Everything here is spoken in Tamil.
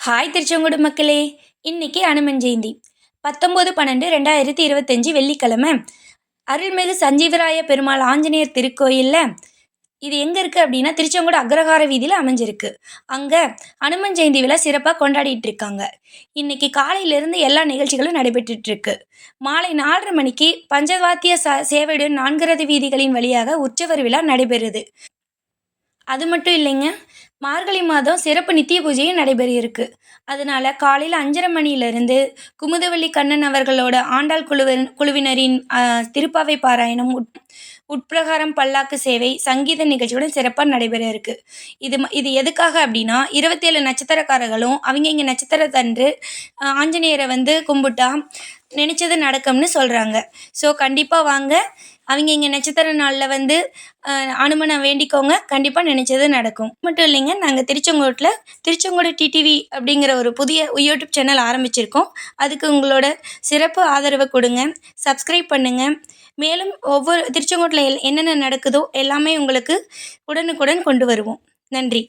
ஹாய் திருச்செங்கோடு மக்களே! இன்னைக்கு அனுமன் ஜெயந்தி. 19/12/2025 வெள்ளிக்கிழமை. அருள்மிகு சஞ்சீவராய பெருமாள் ஆஞ்சநேயர் திருக்கோயில்ல இது எங்க இருக்கு அப்படின்னா, திருச்செங்கோடு அக்ரஹார வீதியில அமைஞ்சிருக்கு. அங்க அனுமன் ஜெயந்தி விழா சிறப்பா கொண்டாடிட்டு இருக்காங்க. இன்னைக்கு காலையிலிருந்து எல்லா நிகழ்ச்சிகளும் நடைபெற்றுட்டு இருக்கு. மாலை 4:30 மணிக்கு பஞ்சவாத்திய சேவையுடன் 4 ரத வீதிகளின் வழியாக உற்சவர் விழா நடைபெறுது. அது மட்டும் இல்லைங்க, மார்கழி மாதம் சிறப்பு நித்திய பூஜையும் நடைபெற இருக்கு. அதனால காலையில 5:30 மணியிலிருந்து குமுதவள்ளி கண்ணன் அவர்களோட ஆண்டாள் குழுவினரின் திருப்பாவை பாராயணம், உட்பிரகாரம் பல்லாக்கு சேவை, சங்கீத நிகழ்ச்சியுடன் சிறப்பா நடைபெற இருக்கு. இது எதுக்காக அப்படின்னா, 27 நட்சத்திரக்காரர்களும் அவிங்கவிங்க நட்சத்திரத்தன்று ஆஞ்சநேயரை கும்பிட்டா நினைச்சது நடக்கும்னு சொல்றாங்க. ஸோ கண்டிப்பா வாங்க. அவிங்கவிங்க நட்சத்திர நாள்ல அனுமனை வேண்டிக்கோங்க. கண்டிப்பா நினைச்சது நடக்கும். மட்டும் இல்லைங்க, நாங்க திருச்செங்கோடு டிடிவி அப்படிங்கிற ஒரு புதிய யூடியூப் சேனல் ஆரம்பிச்சிருக்கோம். அதுக்கு உங்களோட சிறப்பு ஆதரவு கொடுங்க. சப்ஸ்கிரைப் பண்ணுங்க. மேலும் ஒவ்வொரு திருச்செங்கோட்டில் என்னென்ன நடக்குதோ எல்லாமே உங்களுக்கு உடனுக்குடன் கொண்டு வருவோம். நன்றி.